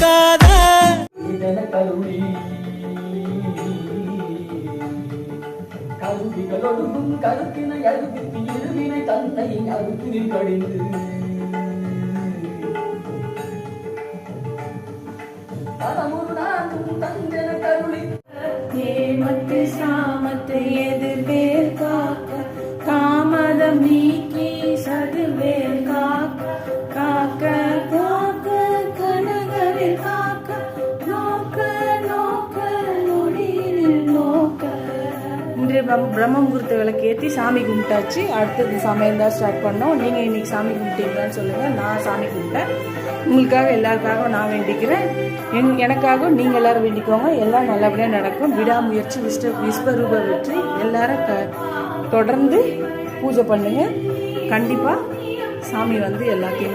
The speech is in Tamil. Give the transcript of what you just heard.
மறக்காத கருவிகளொழுகும் கருத்தினை அழுத்தி இருவினை தன்னை அழுத்தினில் கடிந்து தனமுரு நானும் தந்தன கருளி ஏமத்து சாமத்தை எதிர்வேல் காக்க காமதம் நீக்கி சதுவேல் காக்க காக்க காக்க கனகரில் காக்க நோக்க நோக்க நொடியில் நோக்க. இன்று பிரம்ம முகூர்த்த விளக்கு ஏற்றி சாமி கும்பிட்டாச்சு. அடுத்தது சமையல் தான் ஸ்டார்ட் பண்ணோம். நீங்கள் இன்னைக்கு சாமி கும்பிட்டீங்களான்னு சொல்லுங்கள். நான் சாமி கும்பிட்டேன். உங்களுக்காக எல்லாருக்காகவும் நான் வேண்டிக்கிறேன். எனக்காகவும் நீங்கள் எல்லோரும் வேண்டிக்கோங்க. எல்லாம் நல்லபடியாக நடக்கும். விடாமுயற்சி விஸ்வரூப வெற்றி. எல்லாரும் தொடர்ந்து பூஜை பண்ணுங்க. கண்டிப்பாக சாமி வந்து எல்லாத்தையும்